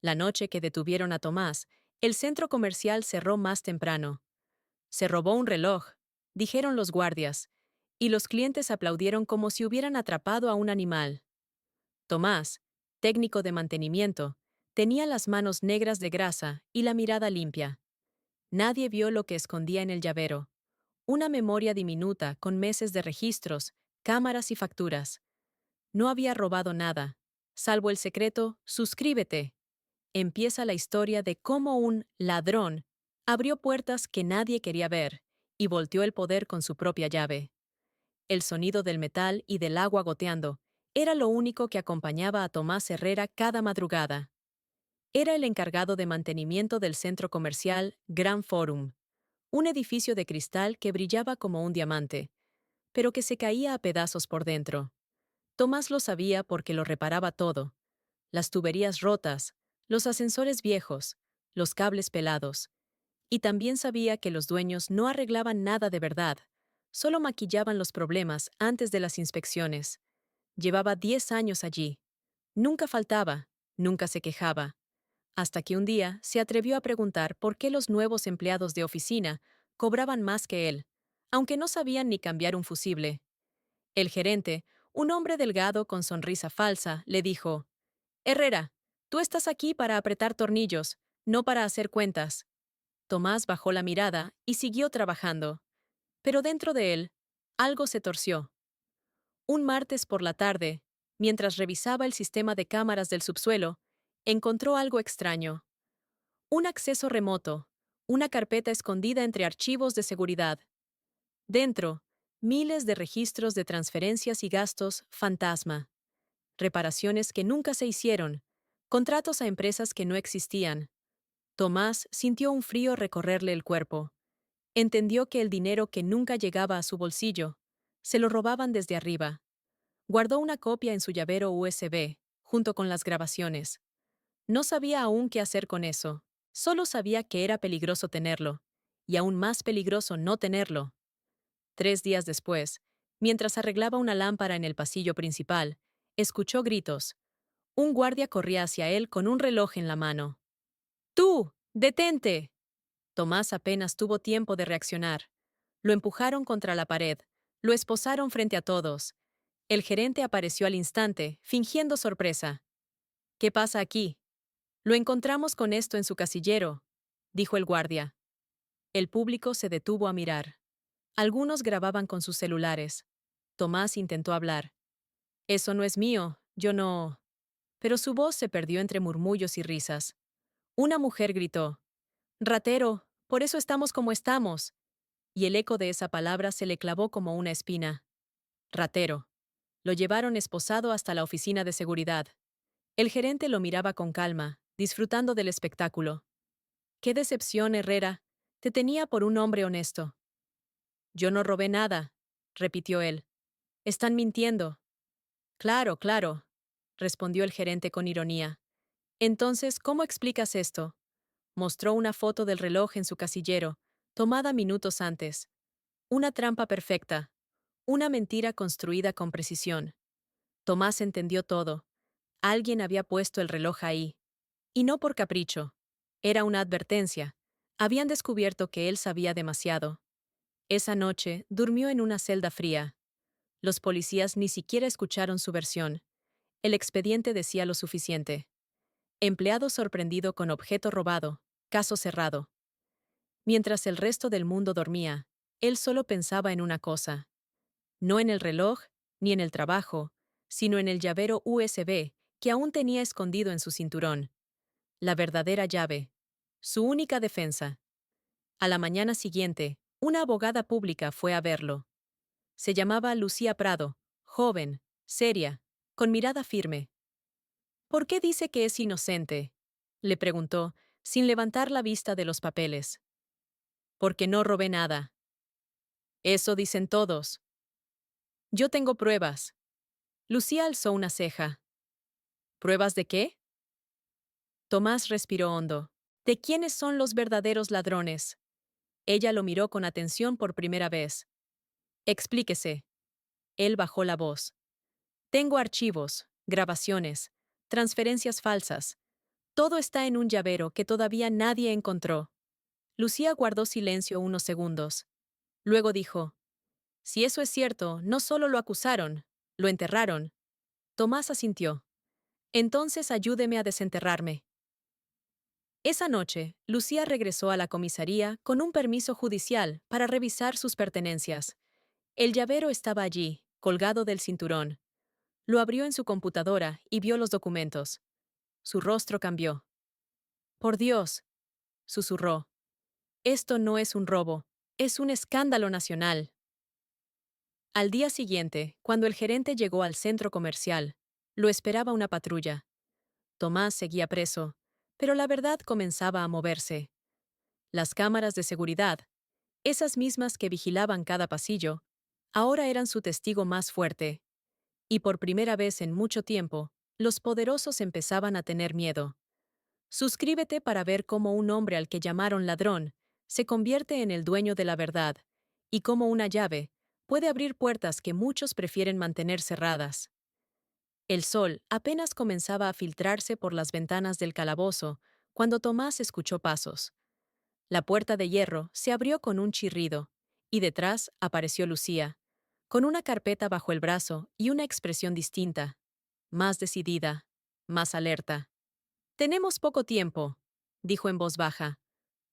La noche que detuvieron a Tomás, el centro comercial cerró más temprano. Se robó un reloj, dijeron los guardias, y los clientes aplaudieron como si hubieran atrapado a un animal. Tomás, técnico de mantenimiento, tenía las manos negras de grasa y la mirada limpia. Nadie vio lo que escondía en el llavero. Una memoria diminuta con meses de registros, cámaras y facturas. No había robado nada, salvo el secreto «Suscríbete». Empieza la historia de cómo un ladrón abrió puertas que nadie quería ver y volteó el poder con su propia llave. El sonido del metal y del agua goteando era lo único que acompañaba a Tomás Herrera cada madrugada. Era el encargado de mantenimiento del centro comercial Gran Forum, un edificio de cristal que brillaba como un diamante, pero que se caía a pedazos por dentro. Tomás lo sabía porque lo reparaba todo: las tuberías rotas, los ascensores viejos, los cables pelados. Y también sabía que los dueños no arreglaban nada de verdad, solo maquillaban los problemas antes de las inspecciones. Llevaba 10 años allí. Nunca faltaba, nunca se quejaba. Hasta que un día se atrevió a preguntar por qué los nuevos empleados de oficina cobraban más que él, aunque no sabían ni cambiar un fusible. El gerente, un hombre delgado con sonrisa falsa, le dijo: «Herrera, tú estás aquí para apretar tornillos, no para hacer cuentas». Tomás bajó la mirada y siguió trabajando. Pero dentro de él, algo se torció. Un martes por la tarde, mientras revisaba el sistema de cámaras del subsuelo, encontró algo extraño. Un acceso remoto, una carpeta escondida entre archivos de seguridad. Dentro, miles de registros de transferencias y gastos fantasma, reparaciones que nunca se hicieron, contratos a empresas que no existían. Tomás sintió un frío recorrerle el cuerpo. Entendió que el dinero que nunca llegaba a su bolsillo, se lo robaban desde arriba. Guardó una copia en su llavero USB, junto con las grabaciones. No sabía aún qué hacer con eso, solo sabía que era peligroso tenerlo, y aún más peligroso no tenerlo. 3 días después, mientras arreglaba una lámpara en el pasillo principal, escuchó gritos. Un guardia corría hacia él con un reloj en la mano. «¡Tú! ¡Detente!». Tomás apenas tuvo tiempo de reaccionar. Lo empujaron contra la pared, lo esposaron frente a todos. El gerente apareció al instante, fingiendo sorpresa. «¿Qué pasa aquí?». «Lo encontramos con esto en su casillero», dijo el guardia. El público se detuvo a mirar. Algunos grababan con sus celulares. Tomás intentó hablar. «Eso no es mío, yo no…». Pero su voz se perdió entre murmullos y risas. Una mujer gritó: «¡Ratero! Por eso estamos como estamos». Y el eco de esa palabra se le clavó como una espina. «Ratero». Lo llevaron esposado hasta la oficina de seguridad. El gerente lo miraba con calma, disfrutando del espectáculo. «¡Qué decepción, Herrera! Te tenía por un hombre honesto». «Yo no robé nada», repitió él. «Están mintiendo». «Claro, claro», respondió el gerente con ironía. «Entonces, ¿cómo explicas esto?». Mostró una foto del reloj en su casillero, tomada minutos antes. Una trampa perfecta. Una mentira construida con precisión. Tomás entendió todo. Alguien había puesto el reloj ahí. Y no por capricho. Era una advertencia. Habían descubierto que él sabía demasiado. Esa noche durmió en una celda fría. Los policías ni siquiera escucharon su versión. El expediente decía lo suficiente. Empleado sorprendido con objeto robado. Caso cerrado. Mientras el resto del mundo dormía, él solo pensaba en una cosa. No en el reloj, ni en el trabajo, sino en el llavero USB que aún tenía escondido en su cinturón. La verdadera llave. Su única defensa. A la mañana siguiente, una abogada pública fue a verlo. Se llamaba Lucía Prado, joven, seria, con mirada firme. «¿Por qué dice que es inocente?», le preguntó, sin levantar la vista de los papeles. «Porque no robé nada». «Eso dicen todos». «Yo tengo pruebas». Lucía alzó una ceja. «¿Pruebas de qué?». Tomás respiró hondo. «¿De quiénes son los verdaderos ladrones?». Ella lo miró con atención por primera vez. «Explíquese». Él bajó la voz. «Tengo archivos, grabaciones, transferencias falsas. Todo está en un llavero que todavía nadie encontró. Lucía guardó silencio unos segundos. Luego dijo, si eso es cierto, no solo lo acusaron, lo enterraron. Tomás asintió. Entonces ayúdeme a desenterrarme. Esa noche, Lucía regresó a la comisaría con un permiso judicial para revisar sus pertenencias. El llavero estaba allí, colgado del cinturón. Lo abrió en su computadora y vio los documentos. Su rostro cambió. Por Dios, susurró. Esto no es un robo, es un escándalo nacional. Al día siguiente, cuando el gerente llegó al centro comercial, lo esperaba una patrulla. Tomás seguía preso, pero la verdad comenzaba a moverse. Las cámaras de seguridad, esas mismas que vigilaban cada pasillo, ahora eran su testigo más fuerte. Y por primera vez en mucho tiempo, los poderosos empezaban a tener miedo. Suscríbete para ver cómo un hombre al que llamaron ladrón se convierte en el dueño de la verdad, y cómo una llave puede abrir puertas que muchos prefieren mantener cerradas. El sol apenas comenzaba a filtrarse por las ventanas del calabozo cuando Tomás escuchó pasos. La puerta de hierro se abrió con un chirrido, y detrás apareció Lucía, con una carpeta bajo el brazo y una expresión distinta, más decidida, más alerta. Tenemos poco tiempo, dijo en voz baja.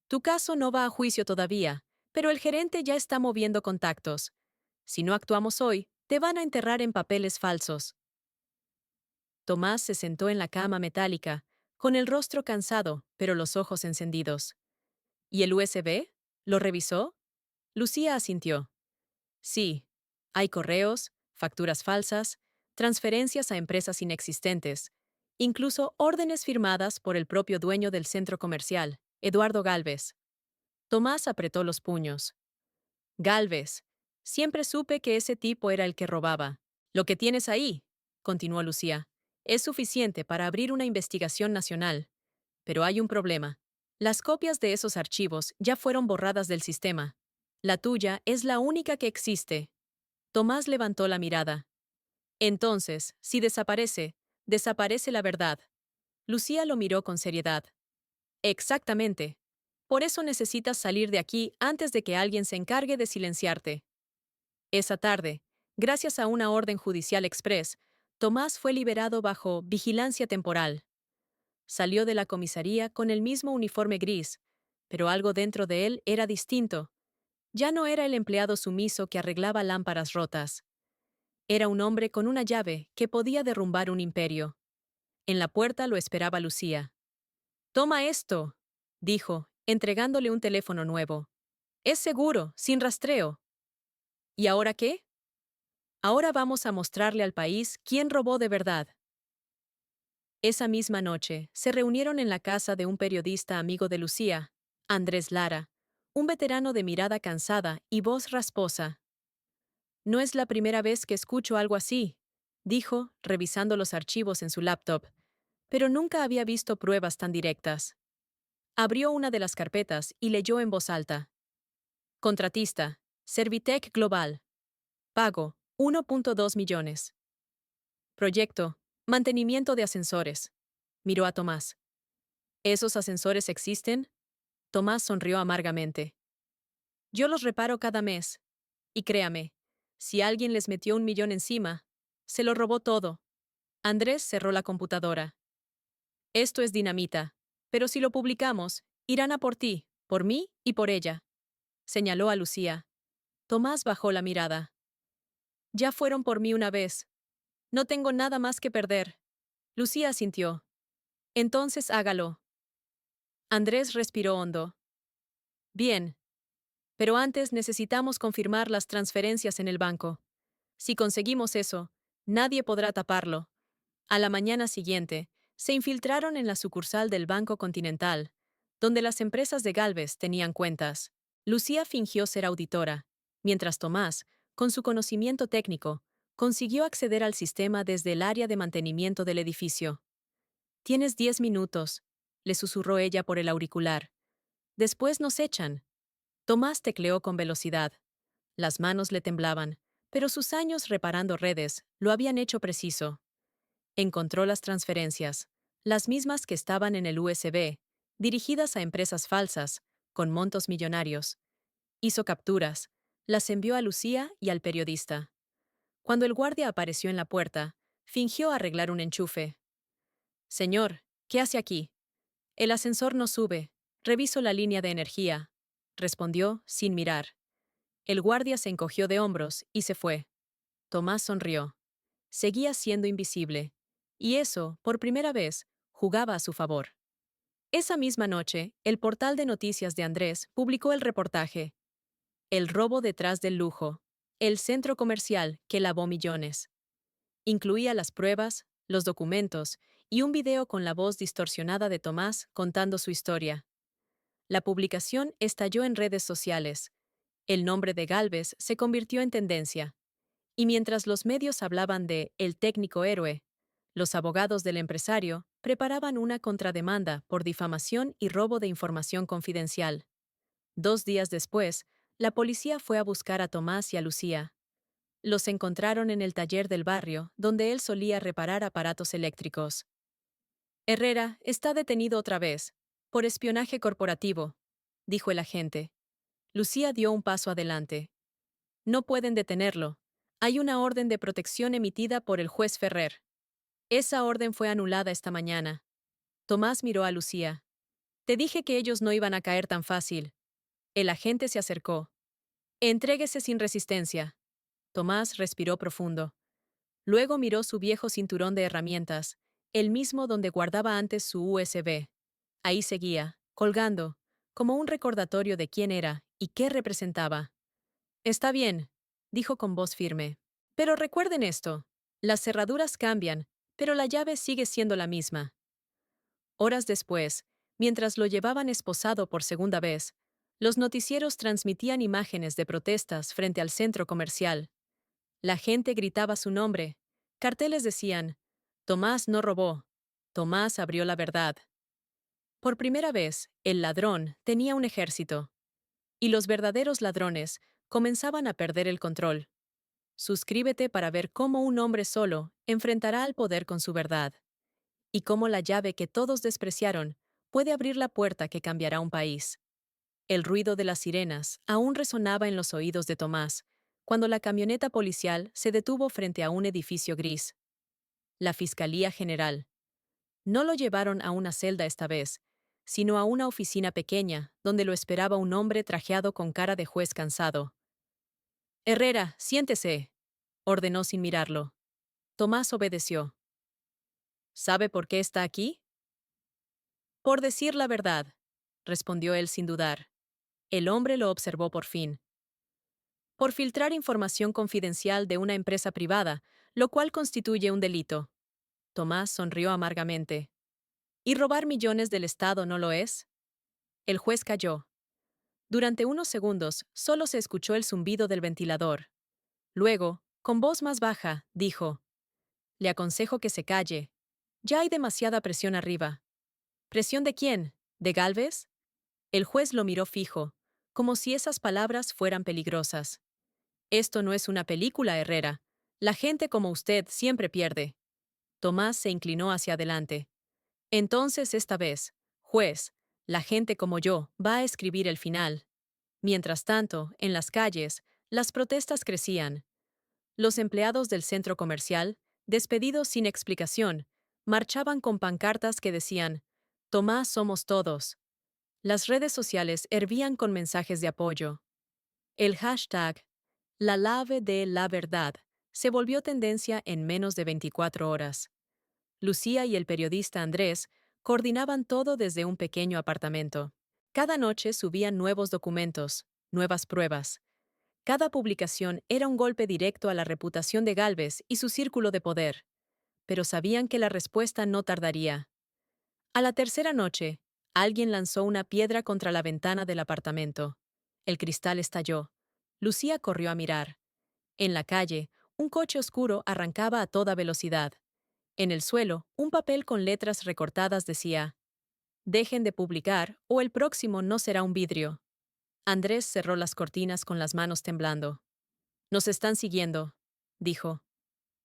Tu caso no va a juicio todavía, pero el gerente ya está moviendo contactos. Si no actuamos hoy, te van a enterrar en papeles falsos. Tomás se sentó en la cama metálica, con el rostro cansado, pero los ojos encendidos. ¿Y el USB? ¿Lo revisó? Lucía asintió. Sí. Hay correos, facturas falsas, transferencias a empresas inexistentes, incluso órdenes firmadas por el propio dueño del centro comercial, Eduardo Gálvez. Tomás apretó los puños. Gálvez. Siempre supe que ese tipo era el que robaba. Lo que tienes ahí, continuó Lucía, es suficiente para abrir una investigación nacional. Pero hay un problema. Las copias de esos archivos ya fueron borradas del sistema. La tuya es la única que existe. Tomás levantó la mirada. Entonces, si desaparece, desaparece la verdad. Lucía lo miró con seriedad. Exactamente. Por eso necesitas salir de aquí antes de que alguien se encargue de silenciarte. Esa tarde, gracias a una orden judicial express, Tomás fue liberado bajo vigilancia temporal. Salió de la comisaría con el mismo uniforme gris, pero algo dentro de él era distinto. Ya no era el empleado sumiso que arreglaba lámparas rotas. Era un hombre con una llave que podía derrumbar un imperio. En la puerta lo esperaba Lucía. «Toma esto», dijo, entregándole un teléfono nuevo. «Es seguro, sin rastreo». ¿Y ahora qué? Ahora vamos a mostrarle al país quién robó de verdad. Esa misma noche, se reunieron en la casa de un periodista amigo de Lucía, Andrés Lara, un veterano de mirada cansada y voz rasposa. No es la primera vez que escucho algo así, dijo, revisando los archivos en su laptop, pero nunca había visto pruebas tan directas. Abrió una de las carpetas y leyó en voz alta. Contratista, Servitec Global. Pago, 1.2 millones. Proyecto, mantenimiento de ascensores. Miró a Tomás. ¿Esos ascensores existen? Tomás sonrió amargamente. Yo los reparo cada mes. Y créame, si alguien les metió 1 millón encima, se lo robó todo. Andrés cerró la computadora. Esto es dinamita, pero si lo publicamos, irán a por ti, por mí y por ella. Señaló a Lucía. Tomás bajó la mirada. Ya fueron por mí una vez. No tengo nada más que perder. Lucía asintió. Entonces hágalo. Andrés respiró hondo. Bien. Pero antes necesitamos confirmar las transferencias en el banco. Si conseguimos eso, nadie podrá taparlo. A la mañana siguiente, se infiltraron en la sucursal del Banco Continental, donde las empresas de Gálvez tenían cuentas. Lucía fingió ser auditora, mientras Tomás, con su conocimiento técnico, consiguió acceder al sistema desde el área de mantenimiento del edificio. «Tienes 10 minutos», le susurró ella por el auricular. «Después nos echan». Tomás tecleó con velocidad. Las manos le temblaban, pero sus años reparando redes lo habían hecho preciso. Encontró las transferencias, las mismas que estaban en el USB, dirigidas a empresas falsas, con montos millonarios. Hizo capturas, las envió a Lucía y al periodista. Cuando el guardia apareció en la puerta, fingió arreglar un enchufe. «Señor, ¿qué hace aquí?» «El ascensor no sube. Reviso la línea de energía», respondió sin mirar. El guardia se encogió de hombros y se fue. Tomás sonrió. Seguía siendo invisible. Y eso, por primera vez, jugaba a su favor. Esa misma noche, el portal de noticias de Andrés publicó el reportaje «El robo detrás del lujo. El centro comercial que lavó millones». Incluía las pruebas, los documentos y un video con la voz distorsionada de Tomás contando su historia. La publicación estalló en redes sociales. El nombre de Gálvez se convirtió en tendencia. Y mientras los medios hablaban de «el técnico héroe», los abogados del empresario preparaban una contrademanda por difamación y robo de información confidencial. 2 días después, la policía fue a buscar a Tomás y a Lucía. Los encontraron en el taller del barrio, donde él solía reparar aparatos eléctricos. «Herrera está detenido otra vez, por espionaje corporativo», dijo el agente. Lucía dio un paso adelante. «No pueden detenerlo. Hay una orden de protección emitida por el juez Ferrer. Esa orden fue anulada esta mañana». Tomás miró a Lucía. «Te dije que ellos no iban a caer tan fácil». El agente se acercó. «Entréguese sin resistencia». Tomás respiró profundo. Luego miró su viejo cinturón de herramientas, el mismo donde guardaba antes su USB. Ahí seguía, colgando, como un recordatorio de quién era y qué representaba. «Está bien», dijo con voz firme. «Pero recuerden esto. Las cerraduras cambian, pero la llave sigue siendo la misma». Horas después, mientras lo llevaban esposado por segunda vez, los noticieros transmitían imágenes de protestas frente al centro comercial. La gente gritaba su nombre. Carteles decían: «Tomás no robó. Tomás abrió la verdad». Por primera vez, el ladrón tenía un ejército. Y los verdaderos ladrones comenzaban a perder el control. Suscríbete para ver cómo un hombre solo enfrentará al poder con su verdad. Y cómo la llave que todos despreciaron puede abrir la puerta que cambiará un país. El ruido de las sirenas aún resonaba en los oídos de Tomás, cuando la camioneta policial se detuvo frente a un edificio gris. La Fiscalía General. No lo llevaron a una celda esta vez, sino a una oficina pequeña, donde lo esperaba un hombre trajeado con cara de juez cansado. «Herrera, siéntese», ordenó sin mirarlo. Tomás obedeció. «¿Sabe por qué está aquí?» «Por decir la verdad», respondió él sin dudar. El hombre lo observó por fin. «Por filtrar información confidencial de una empresa privada, lo cual constituye un delito». Tomás sonrió amargamente. «¿Y robar millones del Estado no lo es?» El juez calló. Durante unos segundos, solo se escuchó el zumbido del ventilador. Luego, con voz más baja, dijo: «Le aconsejo que se calle. Ya hay demasiada presión arriba». «¿Presión de quién? ¿De Gálvez?» El juez lo miró fijo, como si esas palabras fueran peligrosas. «Esto no es una película, Herrera. La gente como usted siempre pierde». Tomás se inclinó hacia adelante. «Entonces, esta vez, juez, la gente como yo va a escribir el final». Mientras tanto, en las calles, las protestas crecían. Los empleados del centro comercial, despedidos sin explicación, marchaban con pancartas que decían: «Tomás somos todos». Las redes sociales hervían con mensajes de apoyo. El hashtag «La Lave de la Verdad» se volvió tendencia en menos de 24 horas. Lucía y el periodista Andrés coordinaban todo desde un pequeño apartamento. Cada noche subían nuevos documentos, nuevas pruebas. Cada publicación era un golpe directo a la reputación de Gálvez y su círculo de poder. Pero sabían que la respuesta no tardaría. A la tercera noche, alguien lanzó una piedra contra la ventana del apartamento. El cristal estalló. Lucía corrió a mirar. En la calle, un coche oscuro arrancaba a toda velocidad. En el suelo, un papel con letras recortadas decía: «Dejen de publicar o el próximo no será un vidrio». Andrés cerró las cortinas con las manos temblando. «Nos están siguiendo», dijo.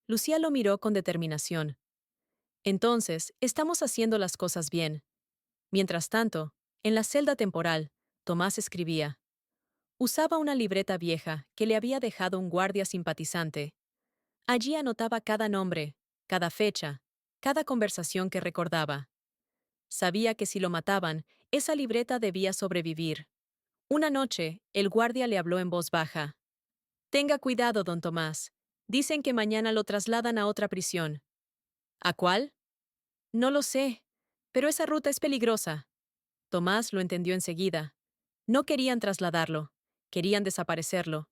Lucía lo miró con determinación. Entonces, estamos haciendo las cosas bien. Mientras tanto, en la celda temporal, Tomás escribía. Usaba una libreta vieja que le había dejado un guardia simpatizante. Allí anotaba cada nombre, cada fecha, cada conversación que recordaba. Sabía que si lo mataban, esa libreta debía sobrevivir. Una noche, el guardia le habló en voz baja. Tenga cuidado, don Tomás. Dicen que mañana lo trasladan a otra prisión. ¿A cuál? No lo sé, pero esa ruta es peligrosa. Tomás lo entendió enseguida. No querían trasladarlo, querían desaparecerlo.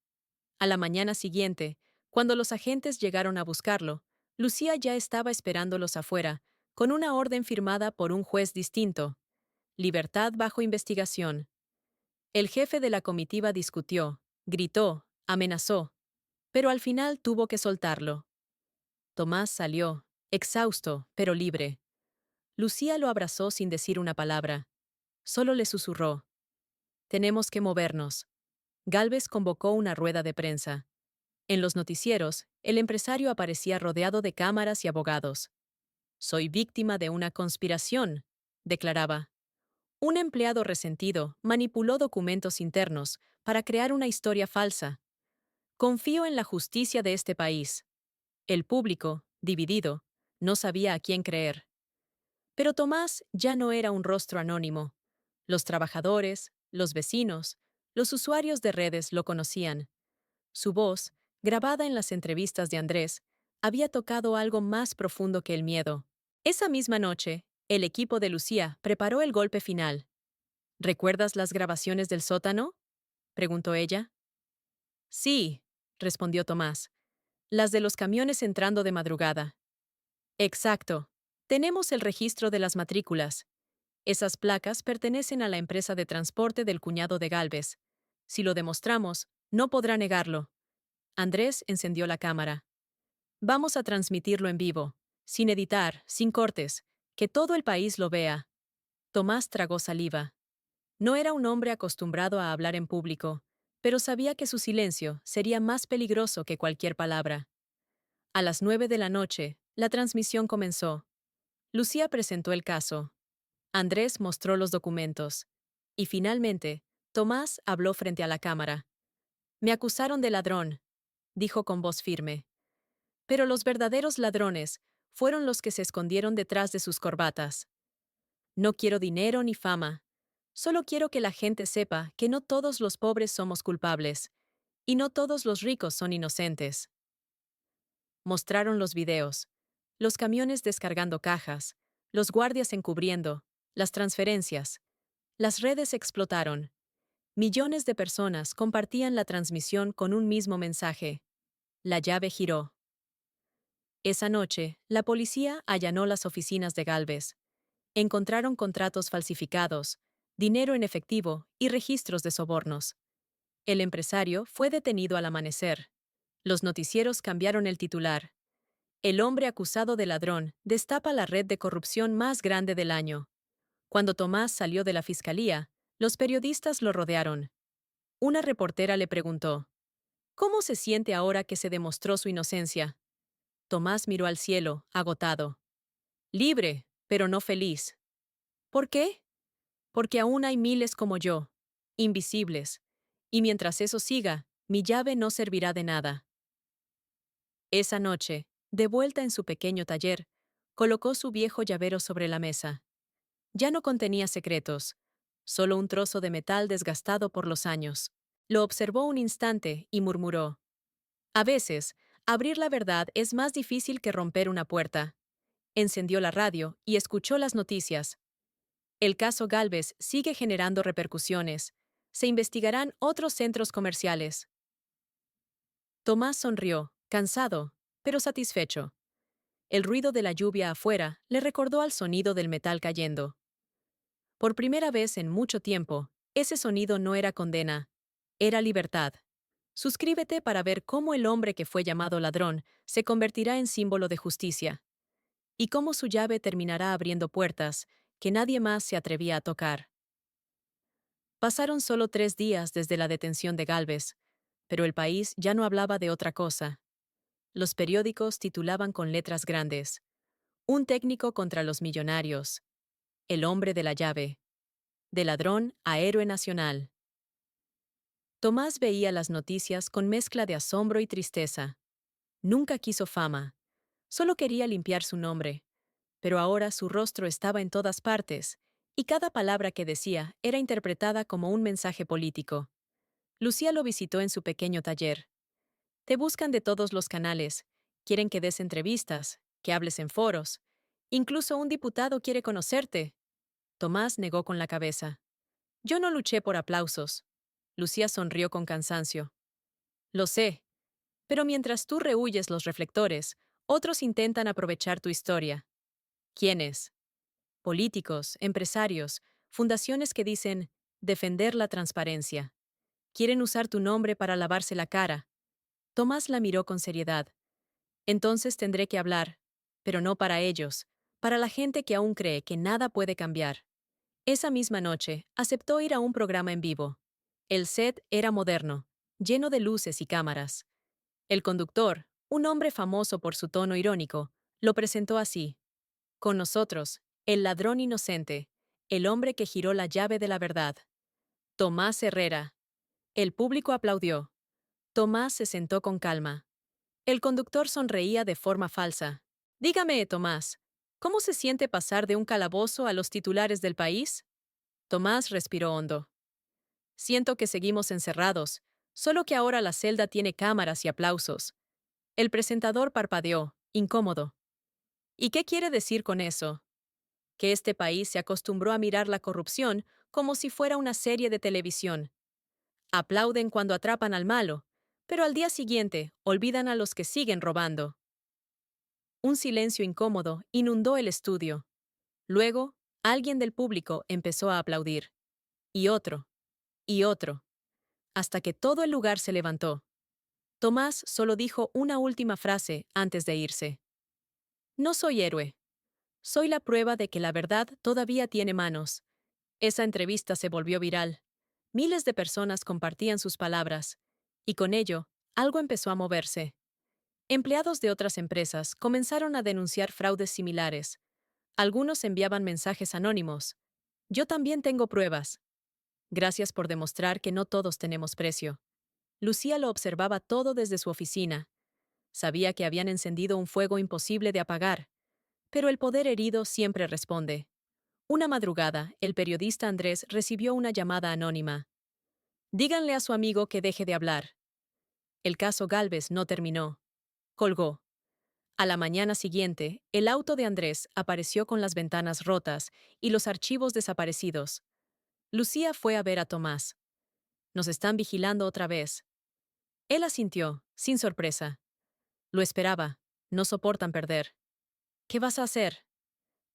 A la mañana siguiente, cuando los agentes llegaron a buscarlo, Lucía ya estaba esperándolos afuera, con una orden firmada por un juez distinto. Libertad bajo investigación. El jefe de la comitiva discutió, gritó, amenazó, pero al final tuvo que soltarlo. Tomás salió, exhausto, pero libre. Lucía lo abrazó sin decir una palabra. Solo le susurró. Tenemos que movernos. Gálvez convocó una rueda de prensa. En los noticieros, el empresario aparecía rodeado de cámaras y abogados. Soy víctima de una conspiración, declaraba. Un empleado resentido manipuló documentos internos para crear una historia falsa. Confío en la justicia de este país. El público, dividido, no sabía a quién creer. Pero Tomás ya no era un rostro anónimo. Los trabajadores, los vecinos, los usuarios de redes lo conocían. Su voz, grabada en las entrevistas de Andrés, había tocado algo más profundo que el miedo. Esa misma noche, el equipo de Lucía preparó el golpe final. ¿Recuerdas las grabaciones del sótano? Preguntó ella. Sí, respondió Tomás. Las de los camiones entrando de madrugada. Exacto. Tenemos el registro de las matrículas. Esas placas pertenecen a la empresa de transporte del cuñado de Gálvez. Si lo demostramos, no podrá negarlo. Andrés encendió la cámara. Vamos a transmitirlo en vivo, sin editar, sin cortes, que todo el país lo vea. Tomás tragó saliva. No era un hombre acostumbrado a hablar en público, pero sabía que su silencio sería más peligroso que cualquier palabra. A las 9 de la noche, la transmisión comenzó. Lucía presentó el caso. Andrés mostró los documentos. Y finalmente, Tomás habló frente a la cámara. Me acusaron de ladrón, dijo con voz firme. Pero los verdaderos ladrones fueron los que se escondieron detrás de sus corbatas. No quiero dinero ni fama. Solo quiero que la gente sepa que no todos los pobres somos culpables, y no todos los ricos son inocentes. Mostraron los videos. Los camiones descargando cajas, los guardias encubriendo, las transferencias. Las redes explotaron. Millones de personas compartían la transmisión con un mismo mensaje. La llave giró. Esa noche, la policía allanó las oficinas de Gálvez. Encontraron contratos falsificados, dinero en efectivo y registros de sobornos. El empresario fue detenido al amanecer. Los noticieros cambiaron el titular. El hombre acusado de ladrón destapa la red de corrupción más grande del año. Cuando Tomás salió de la fiscalía, los periodistas lo rodearon. Una reportera le preguntó, ¿cómo se siente ahora que se demostró su inocencia? Tomás miró al cielo, agotado. Libre, pero no feliz. ¿Por qué? Porque aún hay miles como yo, invisibles, y mientras eso siga, mi llave no servirá de nada. Esa noche, de vuelta en su pequeño taller, colocó su viejo llavero sobre la mesa. Ya no contenía secretos, solo un trozo de metal desgastado por los años. Lo observó un instante y murmuró. A veces, abrir la verdad es más difícil que romper una puerta. Encendió la radio y escuchó las noticias. El caso Gálvez sigue generando repercusiones. Se investigarán otros centros comerciales. Tomás sonrió, cansado, pero satisfecho. El ruido de la lluvia afuera le recordó al sonido del metal cayendo. Por primera vez en mucho tiempo, ese sonido no era condena, era libertad. Suscríbete para ver cómo el hombre que fue llamado ladrón se convertirá en símbolo de justicia, y cómo su llave terminará abriendo puertas que nadie más se atrevía a tocar. Pasaron solo 3 días desde la detención de Gálvez, pero el país ya no hablaba de otra cosa. Los periódicos titulaban con letras grandes. Un técnico contra los millonarios. El hombre de la llave. De ladrón a héroe nacional. Tomás veía las noticias con mezcla de asombro y tristeza. Nunca quiso fama. Solo quería limpiar su nombre. Pero ahora su rostro estaba en todas partes, y cada palabra que decía era interpretada como un mensaje político. Lucía lo visitó en su pequeño taller. Te buscan de todos los canales, quieren que des entrevistas, que hables en foros. Incluso un diputado quiere conocerte. Tomás negó con la cabeza. Yo no luché por aplausos. Lucía sonrió con cansancio. Lo sé, pero mientras tú rehuyes los reflectores, otros intentan aprovechar tu historia. ¿Quiénes? Políticos, empresarios, fundaciones que dicen defender la transparencia. Quieren usar tu nombre para lavarse la cara. Tomás la miró con seriedad. Entonces tendré que hablar, pero no para ellos, para la gente que aún cree que nada puede cambiar. Esa misma noche, aceptó ir a un programa en vivo. El set era moderno, lleno de luces y cámaras. El conductor, un hombre famoso por su tono irónico, lo presentó así. Con nosotros, el ladrón inocente, el hombre que giró la llave de la verdad. Tomás Herrera. El público aplaudió. Tomás se sentó con calma. El conductor sonreía de forma falsa. Dígame, Tomás, ¿cómo se siente pasar de un calabozo a los titulares del país? Tomás respiró hondo. Siento que seguimos encerrados, solo que ahora la celda tiene cámaras y aplausos. El presentador parpadeó, incómodo. ¿Y qué quiere decir con eso? Que este país se acostumbró a mirar la corrupción como si fuera una serie de televisión. Aplauden cuando atrapan al malo, pero al día siguiente olvidan a los que siguen robando. Un silencio incómodo inundó el estudio. Luego, alguien del público empezó a aplaudir. Y otro. Y otro. Hasta que todo el lugar se levantó. Tomás solo dijo una última frase antes de irse. No soy héroe. Soy la prueba de que la verdad todavía tiene manos. Esa entrevista se volvió viral. Miles de personas compartían sus palabras. Y con ello, algo empezó a moverse. Empleados de otras empresas comenzaron a denunciar fraudes similares. Algunos enviaban mensajes anónimos. Yo también tengo pruebas. Gracias por demostrar que no todos tenemos precio. Lucía lo observaba todo desde su oficina. Sabía que habían encendido un fuego imposible de apagar. Pero el poder herido siempre responde. Una madrugada, el periodista Andrés recibió una llamada anónima. Díganle a su amigo que deje de hablar. El caso Gálvez no terminó. Colgó. A la mañana siguiente, el auto de Andrés apareció con las ventanas rotas y los archivos desaparecidos. Lucía fue a ver a Tomás. Nos están vigilando otra vez. Él asintió, sin sorpresa. Lo esperaba. No soportan perder. ¿Qué vas a hacer?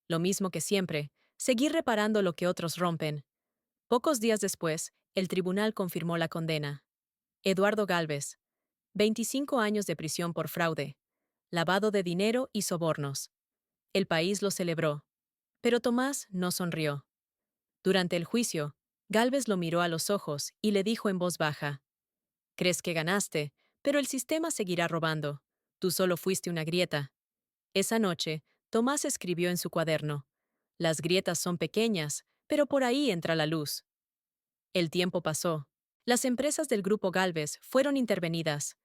Lo mismo que siempre, seguir reparando lo que otros rompen. Pocos días después, el tribunal confirmó la condena. Eduardo Gálvez, 25 años de prisión por fraude, lavado de dinero y sobornos. El país lo celebró. Pero Tomás no sonrió. Durante el juicio, Gálvez lo miró a los ojos y le dijo en voz baja: «Crees que ganaste, pero el sistema seguirá robando. Tú solo fuiste una grieta». Esa noche, Tomás escribió en su cuaderno: «Las grietas son pequeñas, pero por ahí entra la luz». El tiempo pasó. Las empresas del Grupo Gálvez fueron intervenidas.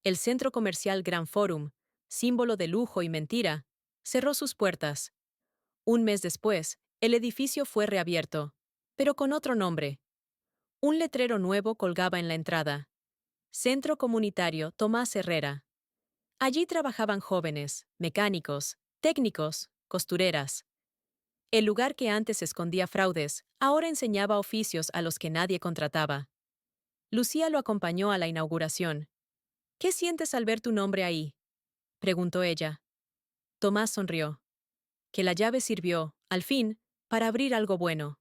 El centro comercial Gran Forum, símbolo de lujo y mentira, cerró sus puertas. Un mes después, el edificio fue reabierto, pero con otro nombre. Un letrero nuevo colgaba en la entrada. Centro Comunitario Tomás Herrera. Allí trabajaban jóvenes, mecánicos, técnicos, costureras. El lugar que antes escondía fraudes, ahora enseñaba oficios a los que nadie contrataba. Lucía lo acompañó a la inauguración. «¿Qué sientes al ver tu nombre ahí?», preguntó ella. Tomás sonrió. Que la llave sirvió, al fin, para abrir algo bueno.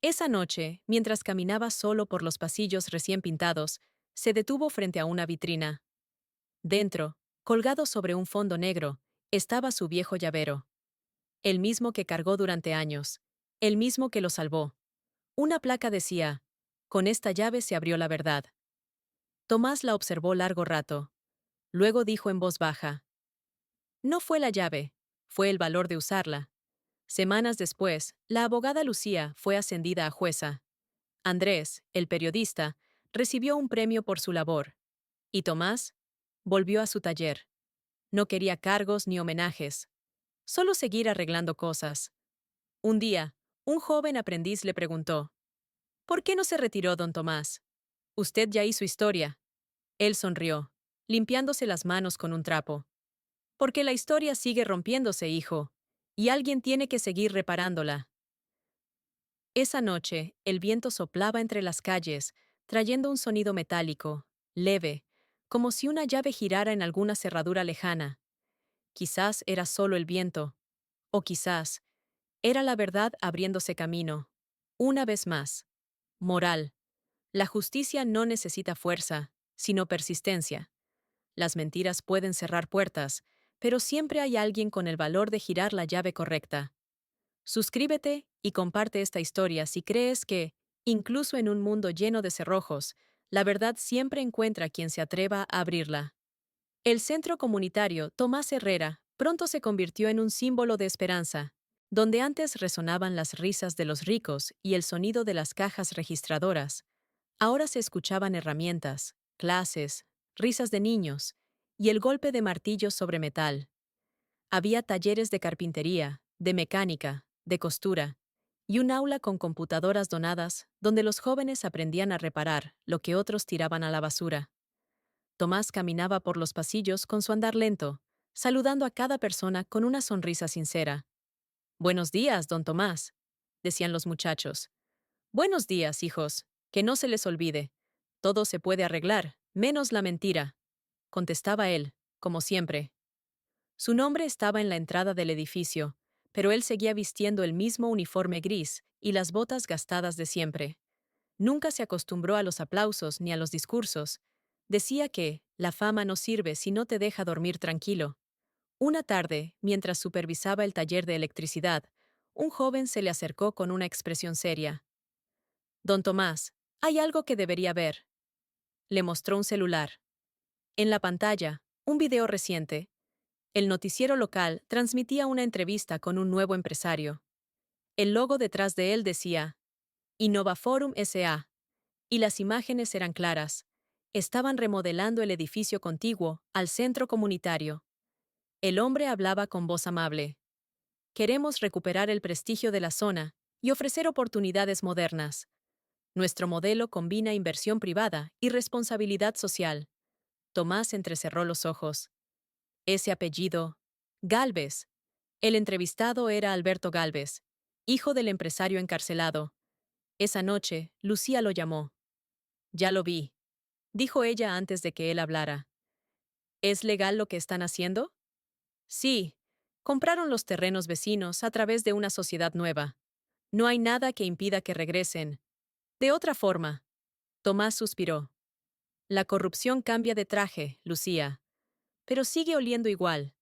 Esa noche, mientras caminaba solo por los pasillos recién pintados, se detuvo frente a una vitrina. Dentro, colgado sobre un fondo negro, estaba su viejo llavero. El mismo que cargó durante años, el mismo que lo salvó. Una placa decía: «Con esta llave se abrió la verdad». Tomás la observó largo rato. Luego dijo en voz baja: «No fue la llave, fue el valor de usarla. Semanas después, la abogada Lucía fue ascendida a jueza. Andrés, el periodista, recibió un premio por su labor. Y Tomás volvió a su taller. No quería cargos ni homenajes, solo seguir arreglando cosas. Un día, un joven aprendiz le preguntó: ¿por qué no se retiró, don Tomás? Usted ya hizo historia. Él sonrió, limpiándose las manos con un trapo. Porque la historia sigue rompiéndose, hijo, y alguien tiene que seguir reparándola. Esa noche, el viento soplaba entre las calles, trayendo un sonido metálico, leve, como si una llave girara en alguna cerradura lejana. Quizás era solo el viento, o quizás era la verdad abriéndose camino. Una vez más. Moral. La justicia no necesita fuerza, sino persistencia. Las mentiras pueden cerrar puertas, pero siempre hay alguien con el valor de girar la llave correcta. Suscríbete y comparte esta historia si crees que, incluso en un mundo lleno de cerrojos, la verdad siempre encuentra quien se atreva a abrirla. El centro comunitario Tomás Herrera pronto se convirtió en un símbolo de esperanza, donde antes resonaban las risas de los ricos y el sonido de las cajas registradoras. Ahora se escuchaban herramientas, clases, risas de niños y el golpe de martillos sobre metal. Había talleres de carpintería, de mecánica, de costura, y un aula con computadoras donadas donde los jóvenes aprendían a reparar lo que otros tiraban a la basura. Tomás caminaba por los pasillos con su andar lento, saludando a cada persona con una sonrisa sincera. «Buenos días, don Tomás», decían los muchachos. «Buenos días, hijos, que no se les olvide. Todo se puede arreglar, menos la mentira», contestaba él, como siempre. Su nombre estaba en la entrada del edificio, pero él seguía vistiendo el mismo uniforme gris y las botas gastadas de siempre. Nunca se acostumbró a los aplausos ni a los discursos. Decía que la fama no sirve si no te deja dormir tranquilo. Una tarde, mientras supervisaba el taller de electricidad, un joven se le acercó con una expresión seria. «Don Tomás, hay algo que debería ver». Le mostró un celular. En la pantalla, un video reciente. El noticiero local transmitía una entrevista con un nuevo empresario. El logo detrás de él decía Innovaforum S.A. y las imágenes eran claras. Estaban remodelando el edificio contiguo al centro comunitario. El hombre hablaba con voz amable. «Queremos recuperar el prestigio de la zona y ofrecer oportunidades modernas. Nuestro modelo combina inversión privada y responsabilidad social». Tomás entrecerró los ojos. Ese apellido, Gálvez. El entrevistado era Alberto Gálvez, hijo del empresario encarcelado. Esa noche, Lucía lo llamó. «Ya lo vi», dijo ella antes de que él hablara. «¿Es legal lo que están haciendo?» «Sí. Compraron los terrenos vecinos a través de una sociedad nueva. No hay nada que impida que regresen. De otra forma». Tomás suspiró. «La corrupción cambia de traje, Lucía. Pero sigue oliendo igual.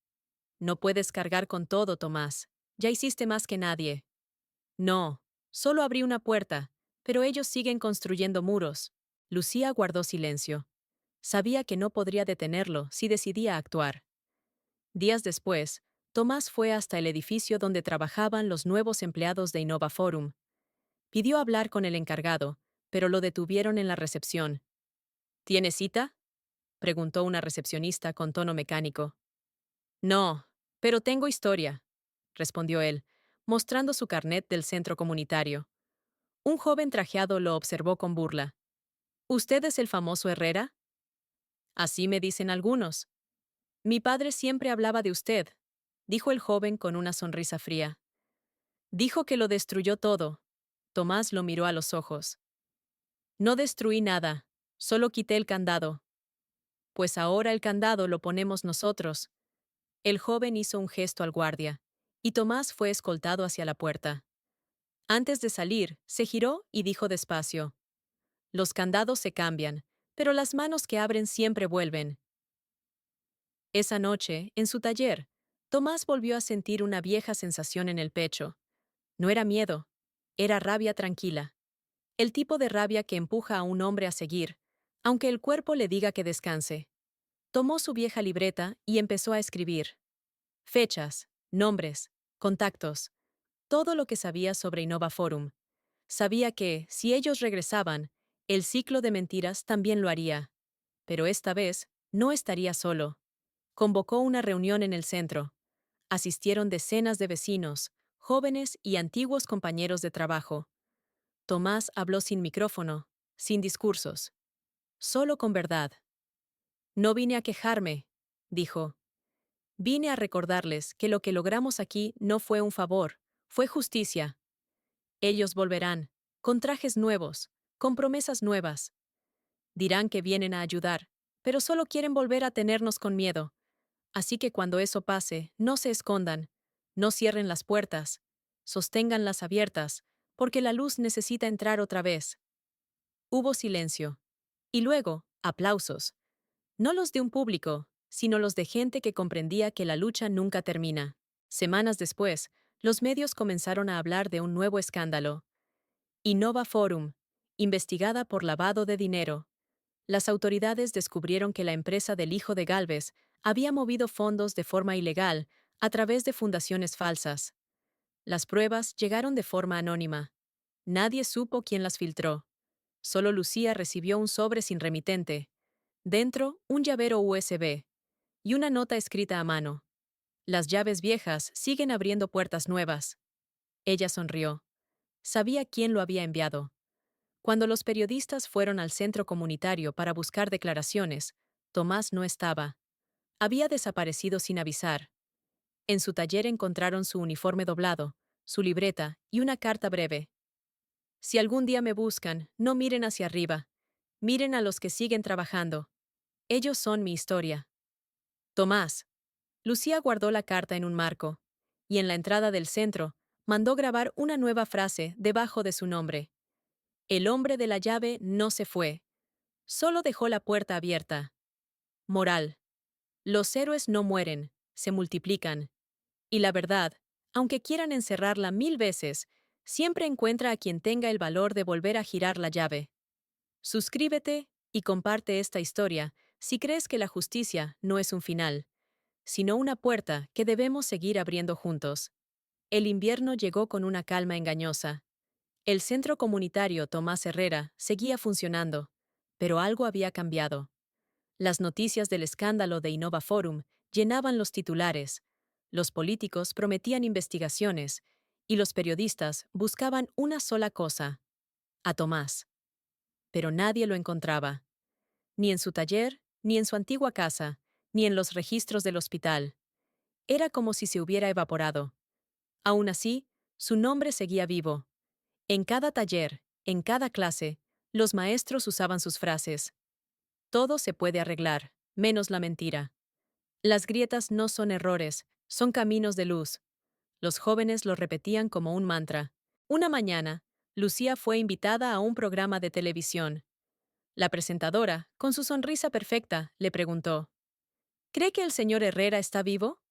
No puedes cargar con todo, Tomás. Ya hiciste más que nadie». «No, solo abrí una puerta, pero ellos siguen construyendo muros». Lucía guardó silencio. Sabía que no podría detenerlo si decidía actuar. Días después, Tomás fue hasta el edificio donde trabajaban los nuevos empleados de Innovaforum. Pidió hablar con el encargado, pero lo detuvieron en la recepción. «¿Tiene cita?», preguntó una recepcionista con tono mecánico. «No, pero tengo historia», respondió él, mostrando su carnet del centro comunitario. Un joven trajeado lo observó con burla. «¿Usted es el famoso Herrera?» «Así me dicen algunos». «Mi padre siempre hablaba de usted», dijo el joven con una sonrisa fría. «Dijo que lo destruyó todo». Tomás lo miró a los ojos. «No destruí nada, solo quité el candado». «Pues ahora el candado lo ponemos nosotros». El joven hizo un gesto al guardia, y Tomás fue escoltado hacia la puerta. Antes de salir, se giró y dijo despacio: «Los candados se cambian, pero las manos que abren siempre vuelven». Esa noche, en su taller, Tomás volvió a sentir una vieja sensación en el pecho. No era miedo, era rabia tranquila. El tipo de rabia que empuja a un hombre a seguir, aunque el cuerpo le diga que descanse. Tomó su vieja libreta y empezó a escribir. Fechas, nombres, contactos, todo lo que sabía sobre Innova Forum. Sabía que, si ellos regresaban, el ciclo de mentiras también lo haría. Pero esta vez, no estaría solo. Convocó una reunión en el centro. Asistieron decenas de vecinos, jóvenes y antiguos compañeros de trabajo. Tomás habló sin micrófono, sin discursos, solo con verdad. No vine a quejarme, dijo. Vine a recordarles que lo que logramos aquí no fue un favor, fue justicia. Ellos volverán, con trajes nuevos, con promesas nuevas. Dirán que vienen a ayudar, pero solo quieren volver a tenernos con miedo. Así que cuando eso pase, no se escondan, no cierren las puertas, sosténganlas abiertas, porque la luz necesita entrar otra vez. Hubo silencio. Y luego, aplausos. No los de un público, sino los de gente que comprendía que la lucha nunca termina. Semanas después, los medios comenzaron a hablar de un nuevo escándalo. Innova Forum, investigada por lavado de dinero. Las autoridades descubrieron que la empresa del hijo de Gálvez había movido fondos de forma ilegal a través de fundaciones falsas. Las pruebas llegaron de forma anónima. Nadie supo quién las filtró. Solo Lucía recibió un sobre sin remitente. Dentro, un llavero USB y una nota escrita a mano. Las llaves viejas siguen abriendo puertas nuevas. Ella sonrió. Sabía quién lo había enviado. Cuando los periodistas fueron al centro comunitario para buscar declaraciones, Tomás no estaba. Había desaparecido sin avisar. En su taller encontraron su uniforme doblado, su libreta y una carta breve. Si algún día me buscan, no miren hacia arriba. Miren a los que siguen trabajando. Ellos son mi historia. Tomás. Lucía guardó la carta en un marco, y en la entrada del centro, mandó grabar una nueva frase debajo de su nombre. El hombre de la llave no se fue. Solo dejó la puerta abierta. Moral. Los héroes no mueren, se multiplican. Y la verdad, aunque quieran encerrarla 1000 veces, siempre encuentra a quien tenga el valor de volver a girar la llave. Suscríbete y comparte esta historia si crees que la justicia no es un final, sino una puerta que debemos seguir abriendo juntos. El invierno llegó con una calma engañosa. El centro comunitario Tomás Herrera seguía funcionando, pero algo había cambiado. Las noticias del escándalo de Innova Forum llenaban los titulares, los políticos prometían investigaciones, y los periodistas buscaban una sola cosa: a Tomás. Pero nadie lo encontraba. Ni en su taller, ni en su antigua casa, ni en los registros del hospital. Era como si se hubiera evaporado. Aún así, su nombre seguía vivo. En cada taller, en cada clase, los maestros usaban sus frases. Todo se puede arreglar, menos la mentira. Las grietas no son errores, son caminos de luz. Los jóvenes lo repetían como un mantra. Una mañana, Lucía fue invitada a un programa de televisión. La presentadora, con su sonrisa perfecta, le preguntó: ¿Cree que el señor Herrera está vivo?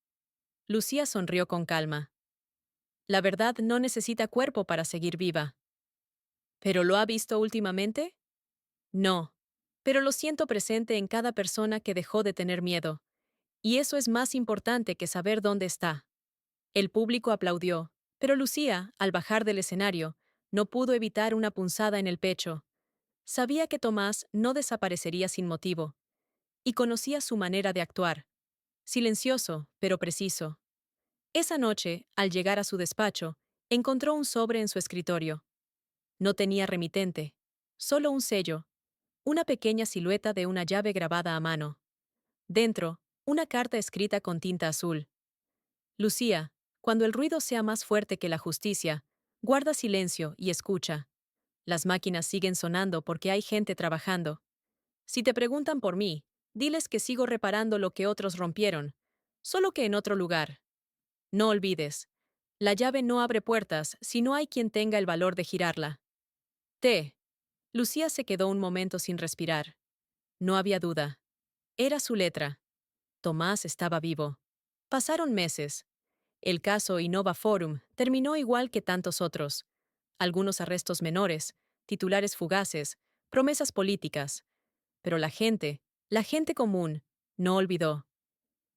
Lucía sonrió con calma. La verdad no necesita cuerpo para seguir viva. ¿Pero lo ha visto últimamente? No. Pero lo siento presente en cada persona que dejó de tener miedo. Y eso es más importante que saber dónde está. El público aplaudió, pero Lucía, al bajar del escenario, no pudo evitar una punzada en el pecho. Sabía que Tomás no desaparecería sin motivo. Y conocía su manera de actuar. Silencioso, pero preciso. Esa noche, al llegar a su despacho, encontró un sobre en su escritorio. No tenía remitente, solo un sello, una pequeña silueta de una llave grabada a mano. Dentro, una carta escrita con tinta azul. Lucía, cuando el ruido sea más fuerte que la justicia, guarda silencio y escucha. Las máquinas siguen sonando porque hay gente trabajando. Si te preguntan por mí, diles que sigo reparando lo que otros rompieron, solo que en otro lugar. No olvides, la llave no abre puertas si no hay quien tenga el valor de girarla. T. Lucía se quedó un momento sin respirar. No había duda. Era su letra. Tomás estaba vivo. Pasaron meses. El caso Innova Forum terminó igual que tantos otros. Algunos arrestos menores, titulares fugaces, promesas políticas. Pero la gente común, no olvidó.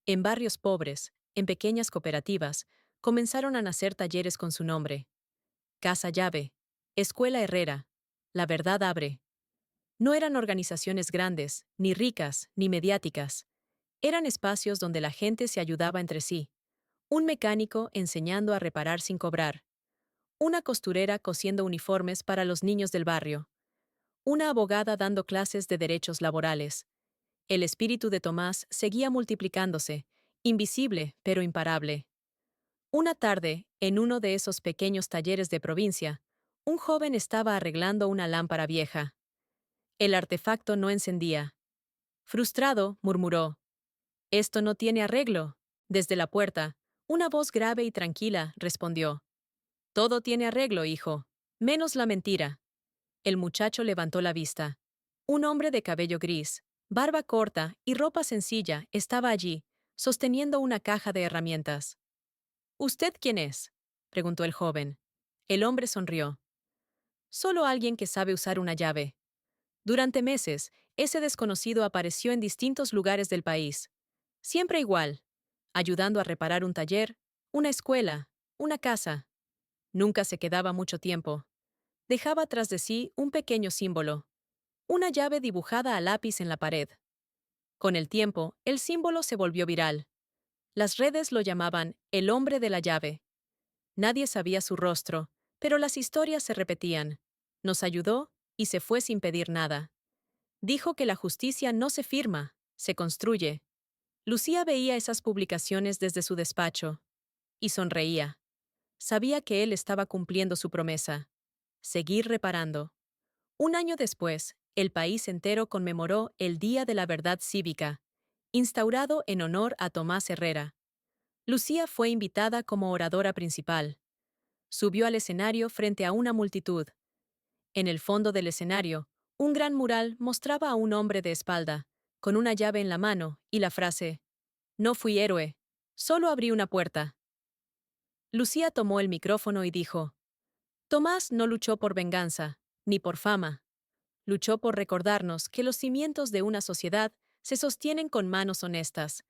En barrios pobres, en pequeñas cooperativas, comenzaron a nacer talleres con su nombre. Casa Llave, Escuela Herrera, La Verdad Abre. No eran organizaciones grandes, ni ricas, ni mediáticas. Eran espacios donde la gente se ayudaba entre sí. Un mecánico enseñando a reparar sin cobrar. Una costurera cosiendo uniformes para los niños del barrio. Una abogada dando clases de derechos laborales. El espíritu de Tomás seguía multiplicándose, invisible pero imparable. Una tarde, en uno de esos pequeños talleres de provincia, un joven estaba arreglando una lámpara vieja. El artefacto no encendía. Frustrado, murmuró: «Esto no tiene arreglo». Desde la puerta, una voz grave y tranquila respondió: «Todo tiene arreglo, hijo, menos la mentira». El muchacho levantó la vista. Un hombre de cabello gris, barba corta y ropa sencilla estaba allí, sosteniendo una caja de herramientas. «¿Usted quién es?», preguntó el joven. El hombre sonrió. «Solo alguien que sabe usar una llave». Durante meses, ese desconocido apareció en distintos lugares del país. Siempre igual, ayudando a reparar un taller, una escuela, una casa. Nunca se quedaba mucho tiempo. Dejaba tras de sí un pequeño símbolo, una llave dibujada a lápiz en la pared. Con el tiempo, el símbolo se volvió viral. Las redes lo llamaban el hombre de la llave. Nadie sabía su rostro, pero las historias se repetían. Nos ayudó y se fue sin pedir nada. Dijo que la justicia no se firma, se construye. Lucía veía esas publicaciones desde su despacho y sonreía. Sabía que él estaba cumpliendo su promesa: seguir reparando. Un año después, el país entero conmemoró el Día de la Verdad Cívica, instaurado en honor a Tomás Herrera. Lucía fue invitada como oradora principal. Subió al escenario frente a una multitud. En el fondo del escenario, un gran mural mostraba a un hombre de espalda, con una llave en la mano y la frase: «No fui héroe, solo abrí una puerta». Lucía tomó el micrófono y dijo: «Tomás no luchó por venganza, ni por fama. Luchó por recordarnos que los cimientos de una sociedad se sostienen con manos honestas.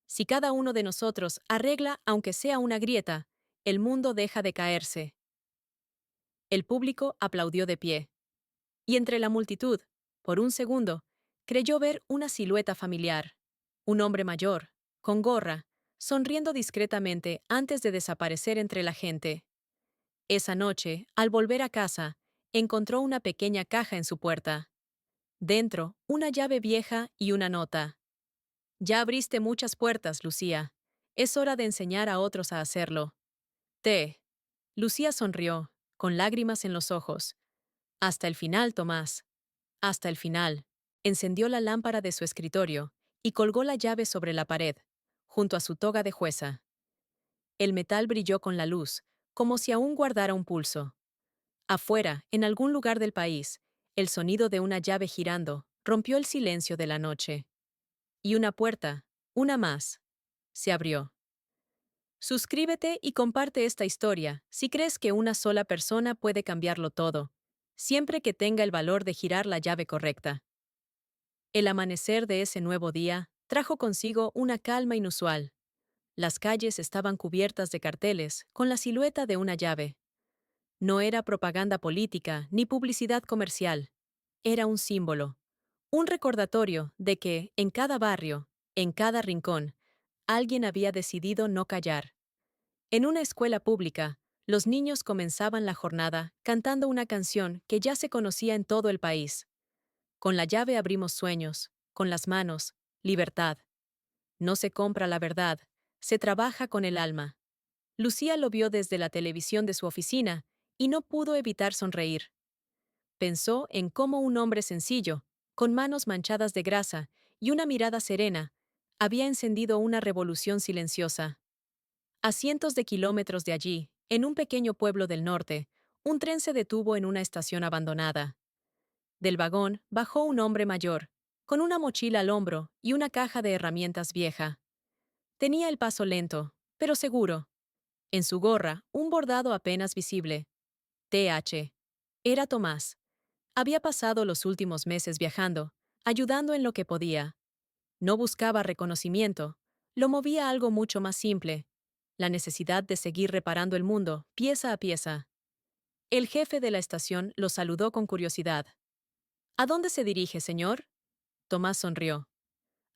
Si cada uno de nosotros arregla aunque sea una grieta, el mundo deja de caerse». El público aplaudió de pie. Y entre la multitud, por un segundo, creyó ver una silueta familiar. Un hombre mayor, con gorra, sonriendo discretamente antes de desaparecer entre la gente. Esa noche, al volver a casa, encontró una pequeña caja en su puerta. Dentro, una llave vieja y una nota. «Ya abriste muchas puertas, Lucía. Es hora de enseñar a otros a hacerlo». «Te». Lucía sonrió, con lágrimas en los ojos. «Hasta el final, Tomás». Hasta el final. Encendió la lámpara de su escritorio y colgó la llave sobre la pared, junto a su toga de jueza. El metal brilló con la luz, como si aún guardara un pulso. Afuera, en algún lugar del país, el sonido de una llave girando rompió el silencio de la noche. Y una puerta, una más, se abrió. Suscríbete y comparte esta historia si crees que una sola persona puede cambiarlo todo, siempre que tenga el valor de girar la llave correcta. El amanecer de ese nuevo día trajo consigo una calma inusual. Las calles estaban cubiertas de carteles con la silueta de una llave. No era propaganda política ni publicidad comercial. Era un símbolo, un recordatorio de que, en cada barrio, en cada rincón, alguien había decidido no callar. En una escuela pública, los niños comenzaban la jornada cantando una canción que ya se conocía en todo el país. Con la llave abrimos sueños, con las manos, libertad. No se compra la verdad, se trabaja con el alma. Lucía lo vio desde la televisión de su oficina y no pudo evitar sonreír. Pensó en cómo un hombre sencillo, con manos manchadas de grasa y una mirada serena, había encendido una revolución silenciosa. A cientos de kilómetros de allí, en un pequeño pueblo del norte, un tren se detuvo en una estación abandonada. Del vagón bajó un hombre mayor, con una mochila al hombro y una caja de herramientas vieja. Tenía el paso lento, pero seguro. En su gorra, un bordado apenas visible. TH. Era Tomás. Había pasado los últimos meses viajando, ayudando en lo que podía. No buscaba reconocimiento, Lo movía a algo mucho más simple, la necesidad de seguir reparando el mundo, pieza a pieza. El jefe de la estación lo saludó con curiosidad. ¿A dónde se dirige, señor? Tomás sonrió.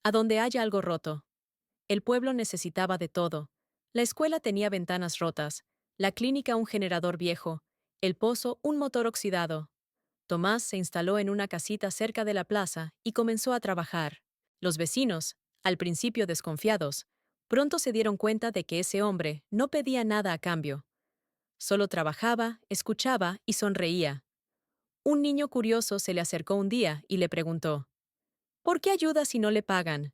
A donde haya algo roto. El pueblo necesitaba de todo. La escuela tenía ventanas rotas, la clínica un generador viejo, el pozo un motor oxidado. Tomás se instaló en una casita cerca de la plaza y comenzó a trabajar. Los vecinos, al principio desconfiados, pronto se dieron cuenta de que ese hombre no pedía nada a cambio. Solo trabajaba, escuchaba y sonreía. Un niño curioso se le acercó un día y le preguntó: ¿por qué ayuda si no le pagan?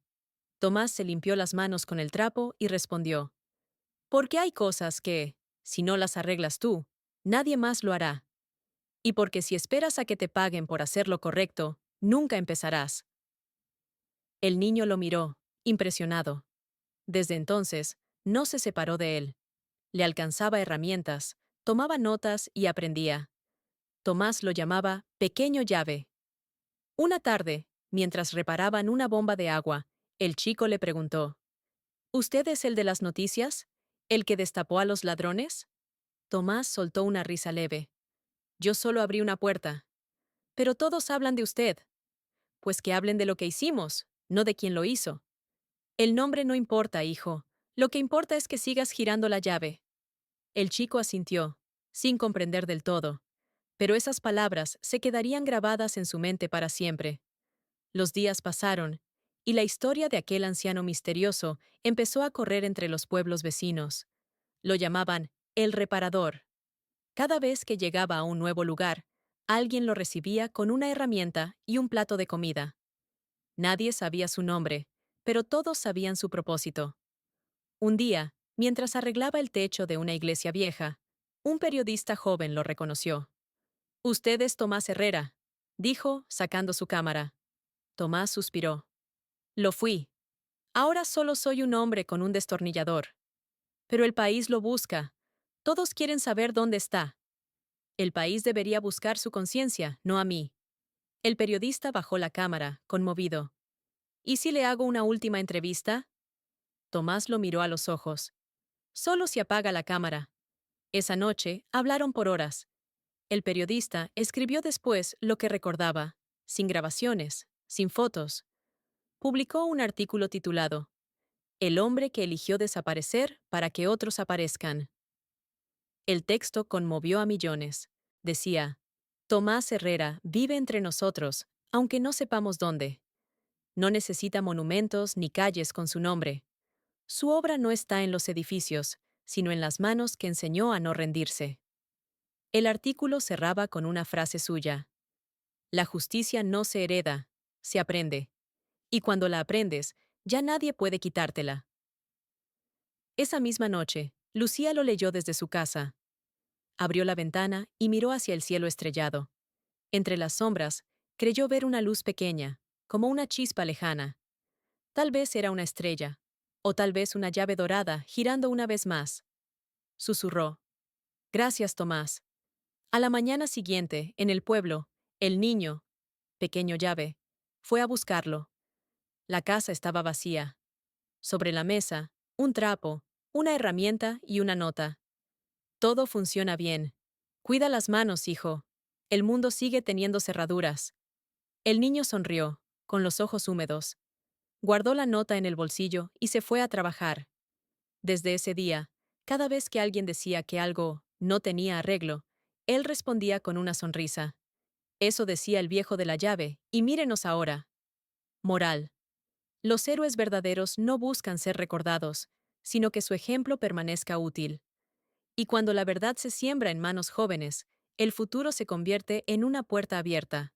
Tomás se limpió las manos con el trapo y respondió: porque hay cosas que, si no las arreglas tú, nadie más lo hará. Y porque si esperas a que te paguen por hacer lo correcto, nunca empezarás. El niño lo miró, impresionado. Desde entonces, no se separó de él. Le alcanzaba herramientas, tomaba notas y aprendía. Tomás lo llamaba Pequeño Llave. Una tarde, mientras reparaban una bomba de agua, el chico le preguntó: ¿usted es el de las noticias? ¿El que destapó a los ladrones? Tomás soltó una risa leve. Yo solo abrí una puerta. Pero todos hablan de usted. Pues que hablen de lo que hicimos, no de quién lo hizo. El nombre no importa, hijo. Lo que importa es que sigas girando la llave. El chico asintió, sin comprender del todo. Pero esas palabras se quedarían grabadas en su mente para siempre. Los días pasaron, y la historia de aquel anciano misterioso empezó a correr entre los pueblos vecinos. Lo llamaban el reparador. Cada vez que llegaba a un nuevo lugar, alguien lo recibía con una herramienta y un plato de comida. Nadie sabía su nombre, pero todos sabían su propósito. Un día, mientras arreglaba el techo de una iglesia vieja, un periodista joven lo reconoció. «Usted es Tomás Herrera», dijo, sacando su cámara. Tomás suspiró. «Lo fui. Ahora solo soy un hombre con un destornillador. Pero el país lo busca. Todos quieren saber dónde está. El país debería buscar su conciencia, no a mí». El periodista bajó la cámara, conmovido. «¿Y si le hago una última entrevista?» Tomás lo miró a los ojos. «Solo si apaga la cámara». Esa noche hablaron por horas. El periodista escribió después lo que recordaba, sin grabaciones, sin fotos. Publicó un artículo titulado «El hombre que eligió desaparecer para que otros aparezcan». El texto conmovió a millones. Decía: «Tomás Herrera vive entre nosotros, aunque no sepamos dónde. No necesita monumentos ni calles con su nombre. Su obra no está en los edificios, sino en las manos que enseñó a no rendirse». El artículo cerraba con una frase suya: «La justicia no se hereda, se aprende. Y cuando la aprendes, ya nadie puede quitártela». Esa misma noche, Lucía lo leyó desde su casa. Abrió la ventana y miró hacia el cielo estrellado. Entre las sombras, creyó ver una luz pequeña, como una chispa lejana. Tal vez era una estrella, o tal vez una llave dorada girando una vez más. Susurró: «Gracias, Tomás». A la mañana siguiente, en el pueblo, el niño, Pequeño Llave, fue a buscarlo. La casa estaba vacía. Sobre la mesa, un trapo, una herramienta y una nota. «Todo funciona bien. Cuida las manos, hijo. El mundo sigue teniendo cerraduras». El niño sonrió, con los ojos húmedos. Guardó la nota en el bolsillo y se fue a trabajar. Desde ese día, cada vez que alguien decía que algo no tenía arreglo, él respondía con una sonrisa: «Eso decía el viejo de la llave, y mírenos ahora». Moral: los héroes verdaderos no buscan ser recordados, sino que su ejemplo permanezca útil. Y cuando la verdad se siembra en manos jóvenes, el futuro se convierte en una puerta abierta.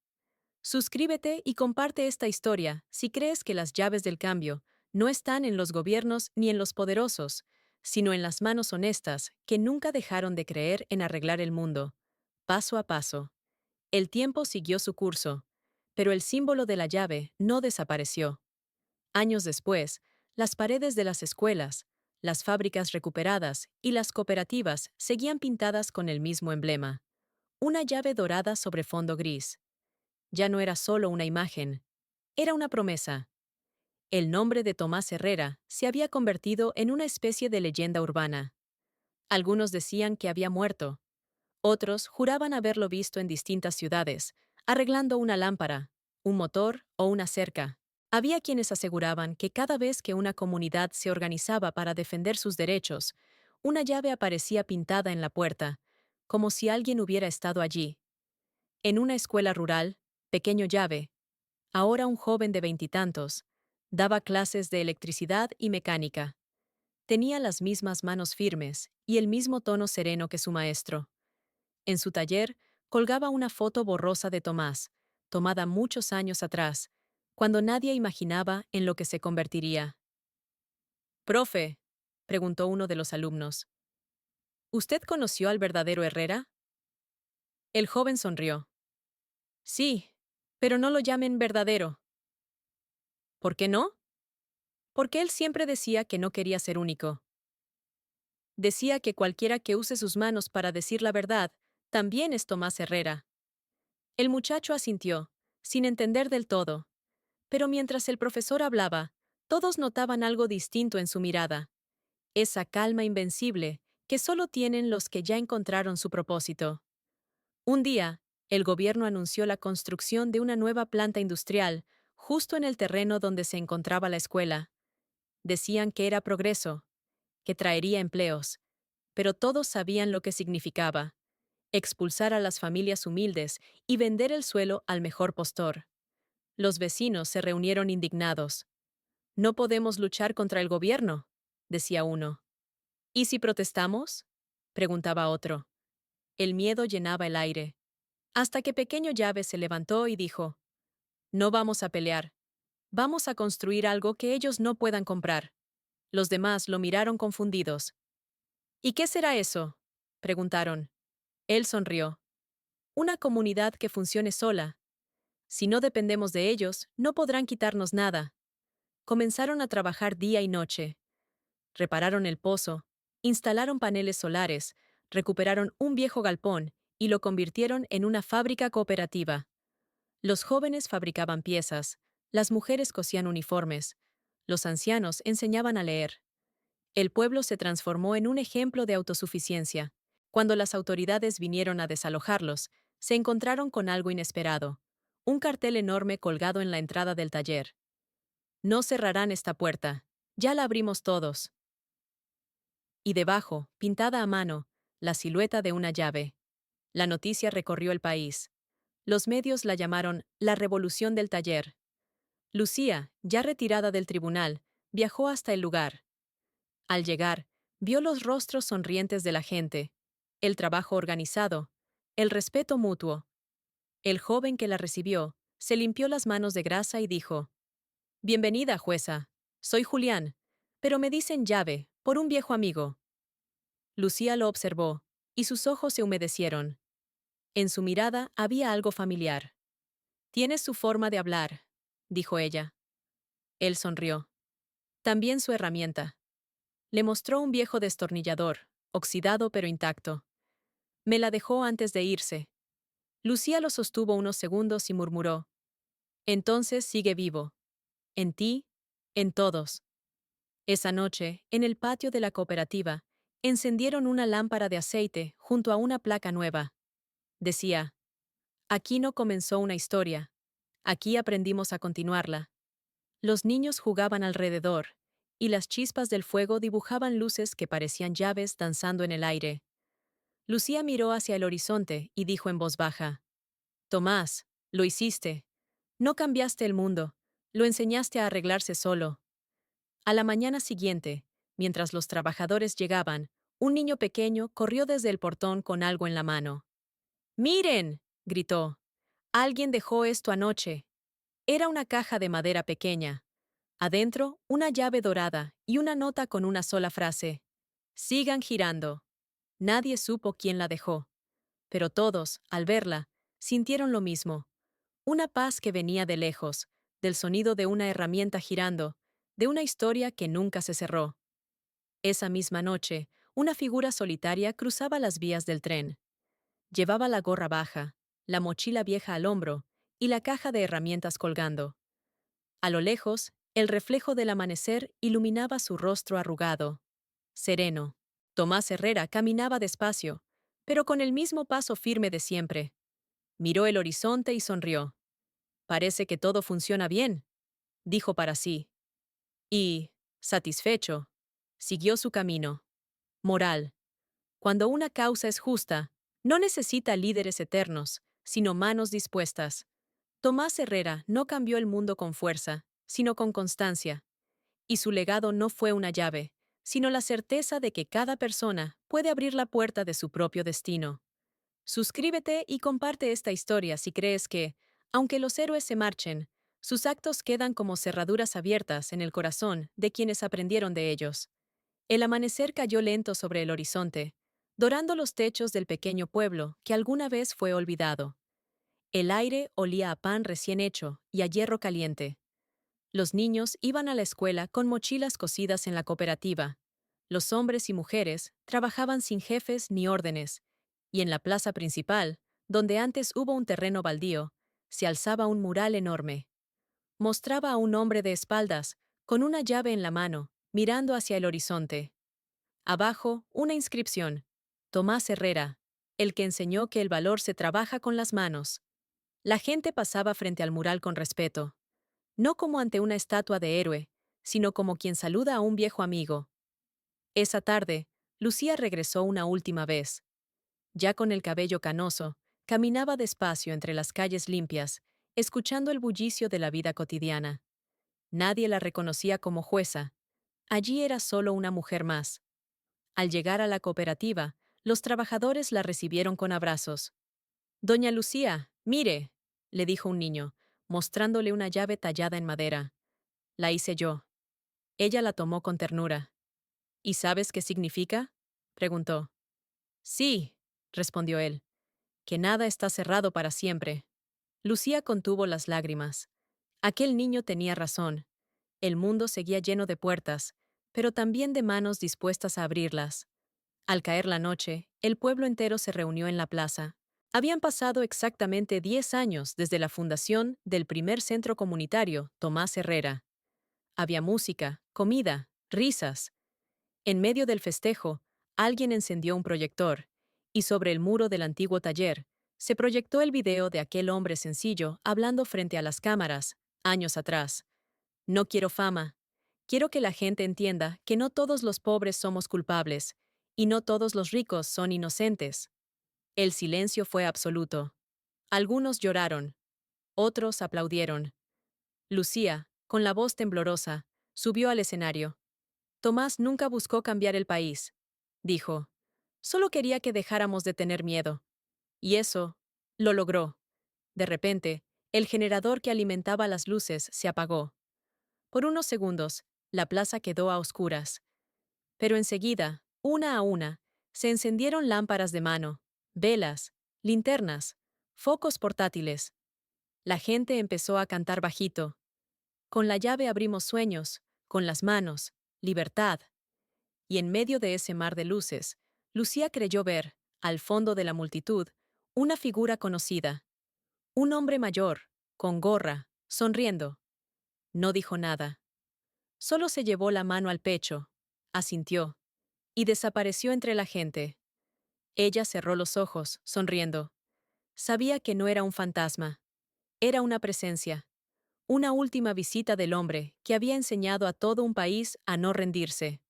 Suscríbete y comparte esta historia si crees que las llaves del cambio no están en los gobiernos ni en los poderosos, sino en las manos honestas que nunca dejaron de creer en arreglar el mundo. Paso a paso. El tiempo siguió su curso, pero el símbolo de la llave no desapareció. Años después, las paredes de las escuelas, las fábricas recuperadas y las cooperativas seguían pintadas con el mismo emblema: una llave dorada sobre fondo gris. Ya no era solo una imagen, era una promesa. El nombre de Tomás Herrera se había convertido en una especie de leyenda urbana. Algunos decían que había muerto. Otros juraban haberlo visto en distintas ciudades, arreglando una lámpara, un motor o una cerca. Había quienes aseguraban que cada vez que una comunidad se organizaba para defender sus derechos, una llave aparecía pintada en la puerta, como si alguien hubiera estado allí. En una escuela rural, Pequeño Llave, ahora un joven de veintitantos, daba clases de electricidad y mecánica. Tenía las mismas manos firmes y el mismo tono sereno que su maestro. En su taller colgaba una foto borrosa de Tomás, tomada muchos años atrás, cuando nadie imaginaba en lo que se convertiría. «Profe», preguntó uno de los alumnos, «¿usted conoció al verdadero Herrera?» El joven sonrió. «Sí, pero no lo llamen verdadero». «¿Por qué no?» Porque él siempre decía que no quería ser único. Decía que cualquiera que use sus manos para decir la verdad, también es Tomás Herrera. El muchacho asintió, sin entender del todo. Pero mientras el profesor hablaba, todos notaban algo distinto en su mirada. Esa calma invencible que solo tienen los que ya encontraron su propósito. Un día, el gobierno anunció la construcción de una nueva planta industrial, justo en el terreno donde se encontraba la escuela. Decían que era progreso, que traería empleos, pero todos sabían lo que significaba: expulsar a las familias humildes y vender el suelo al mejor postor. Los vecinos se reunieron indignados. «No podemos luchar contra el gobierno», decía uno. «¿Y si protestamos?», preguntaba otro. El miedo llenaba el aire, hasta que Pequeño Llave se levantó y dijo: «No vamos a pelear. Vamos a construir algo que ellos no puedan comprar». Los demás lo miraron confundidos. «¿Y qué será eso?», preguntaron. Él sonrió. «Una comunidad que funcione sola. Si no dependemos de ellos, no podrán quitarnos nada». Comenzaron a trabajar día y noche. Repararon el pozo, instalaron paneles solares, recuperaron un viejo galpón y lo convirtieron en una fábrica cooperativa. Los jóvenes fabricaban piezas, las mujeres cosían uniformes, los ancianos enseñaban a leer. El pueblo se transformó en un ejemplo de autosuficiencia. Cuando las autoridades vinieron a desalojarlos, se encontraron con algo inesperado: un cartel enorme colgado en la entrada del taller. «No cerrarán esta puerta. Ya la abrimos todos». Y debajo, pintada a mano, la silueta de una llave. La noticia recorrió el país. Los medios la llamaron «la revolución del taller». Lucía, ya retirada del tribunal, viajó hasta el lugar. Al llegar, vio los rostros sonrientes de la gente, el trabajo organizado, el respeto mutuo. El joven que la recibió se limpió las manos de grasa y dijo: «Bienvenida, jueza. Soy Julián, pero me dicen Llave, por un viejo amigo». Lucía lo observó, y sus ojos se humedecieron. En su mirada había algo familiar. «Tienes su forma de hablar», dijo ella. Él sonrió. «También su herramienta». Le mostró un viejo destornillador, oxidado pero intacto. Me la dejó antes de irse. Lucía lo sostuvo unos segundos y murmuró: «Entonces sigue vivo. En ti, en todos». Esa noche, en el patio de la cooperativa, encendieron una lámpara de aceite junto a una placa nueva. Decía: «Aquí no comenzó una historia. Aquí aprendimos a continuarla». Los niños jugaban alrededor, y las chispas del fuego dibujaban luces que parecían llaves danzando en el aire. Lucía miró hacia el horizonte y dijo en voz baja: «Tomás, lo hiciste. No cambiaste el mundo, lo enseñaste a arreglarse solo». A la mañana siguiente, mientras los trabajadores llegaban, un niño pequeño corrió desde el portón con algo en la mano. «¡Miren!», gritó. «Alguien dejó esto anoche». Era una caja de madera pequeña. Adentro, una llave dorada y una nota con una sola frase: «Sigan girando». Nadie supo quién la dejó. Pero todos, al verla, sintieron lo mismo. Una paz que venía de lejos, del sonido de una herramienta girando, de una historia que nunca se cerró. Esa misma noche, una figura solitaria cruzaba las vías del tren. Llevaba la gorra baja, la mochila vieja al hombro y la caja de herramientas colgando. A lo lejos, El reflejo del amanecer iluminaba su rostro arrugado, sereno. Tomás Herrera caminaba despacio, pero con el mismo paso firme de siempre. Miró el horizonte y sonrió. Parece que todo funciona bien, dijo para sí. Y, satisfecho, siguió su camino. Moral. Cuando una causa es justa, no necesita líderes eternos, sino manos dispuestas. Tomás Herrera no cambió el mundo con fuerza, sino con constancia. Y su legado no fue una llave, sino la certeza de que cada persona puede abrir la puerta de su propio destino. Suscríbete y comparte esta historia si crees que, aunque los héroes se marchen, sus actos quedan como cerraduras abiertas en el corazón de quienes aprendieron de ellos. El amanecer cayó lento sobre el horizonte, dorando los techos del pequeño pueblo que alguna vez fue olvidado. El aire olía a pan recién hecho y a hierro caliente. Los niños iban a la escuela con mochilas cosidas en la cooperativa. Los hombres y mujeres trabajaban sin jefes ni órdenes, y en la plaza principal, donde antes hubo un terreno baldío, se alzaba un mural enorme. Mostraba a un hombre de espaldas, con una llave en la mano, mirando hacia el horizonte. Abajo, una inscripción: Tomás Herrera, el que enseñó que el valor se trabaja con las manos. La gente pasaba frente al mural con respeto, no como ante una estatua de héroe, sino como quien saluda a un viejo amigo. Esa tarde, Lucía regresó una última vez. Ya con el cabello canoso, caminaba despacio entre las calles limpias, escuchando el bullicio de la vida cotidiana. Nadie la reconocía como jueza. Allí era solo una mujer más. Al llegar a la cooperativa, los trabajadores la recibieron con abrazos. «Doña Lucía, mire», le dijo un niño, mostrándole una llave tallada en madera. «La hice yo». Ella la tomó con ternura. «¿Y sabes qué significa?», preguntó. «Sí», respondió él, «que nada está cerrado para siempre». Lucía contuvo las lágrimas. Aquel niño tenía razón. El mundo seguía lleno de puertas, pero también de manos dispuestas a abrirlas. Al caer la noche, el pueblo entero se reunió en la plaza. Habían pasado exactamente 10 años desde la fundación del primer centro comunitario, Tomás Herrera. Había música, comida, risas. En medio del festejo, alguien encendió un proyector, y sobre el muro del antiguo taller, se proyectó el video de aquel hombre sencillo hablando frente a las cámaras, años atrás. «No quiero fama. Quiero que la gente entienda que no todos los pobres somos culpables, y no todos los ricos son inocentes». El silencio fue absoluto. Algunos lloraron, otros aplaudieron. Lucía, con la voz temblorosa, subió al escenario. «Tomás nunca buscó cambiar el país», dijo. «Solo quería que dejáramos de tener miedo». Y eso lo logró. De repente, el generador que alimentaba las luces se apagó. Por unos segundos, la plaza quedó a oscuras. Pero enseguida, una a una, se encendieron lámparas de mano, velas, linternas, focos portátiles. La gente empezó a cantar bajito. «Con la llave abrimos sueños, con las manos, libertad». Y en medio de ese mar de luces, Lucía creyó ver, al fondo de la multitud, una figura conocida. Un hombre mayor, con gorra, sonriendo. No dijo nada. Solo se llevó la mano al pecho, asintió, y desapareció entre la gente. Ella cerró los ojos, sonriendo. Sabía que no era un fantasma. Era una presencia. Una última visita del hombre que había enseñado a todo un país a no rendirse.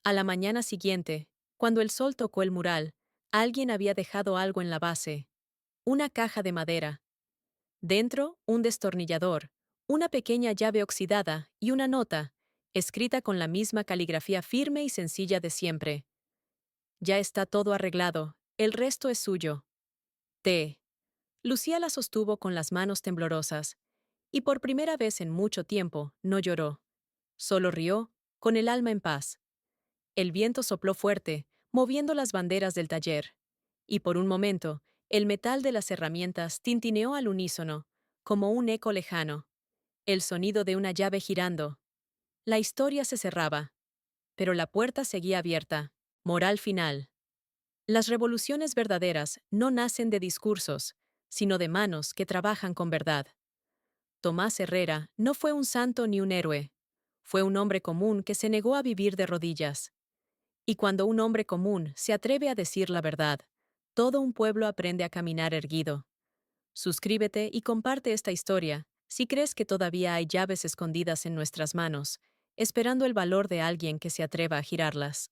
A la mañana siguiente, cuando el sol tocó el mural, alguien había dejado algo en la base. Una caja de madera. Dentro, un destornillador, una pequeña llave oxidada y una nota, escrita con la misma caligrafía firme y sencilla de siempre. «Ya está todo arreglado, el resto es suyo. T». Lucía la sostuvo con las manos temblorosas, y por primera vez en mucho tiempo no lloró. Solo rió, con el alma en paz. El viento sopló fuerte, moviendo las banderas del taller, y por un momento, el metal de las herramientas tintineó al unísono, como un eco lejano. El sonido de una llave girando. La historia se cerraba, pero la puerta seguía abierta. Moral final. Las revoluciones verdaderas no nacen de discursos, sino de manos que trabajan con verdad. Tomás Herrera no fue un santo ni un héroe. Fue un hombre común que se negó a vivir de rodillas. Y cuando un hombre común se atreve a decir la verdad, todo un pueblo aprende a caminar erguido. Suscríbete y comparte esta historia si crees que todavía hay llaves escondidas en nuestras manos, esperando el valor de alguien que se atreva a girarlas.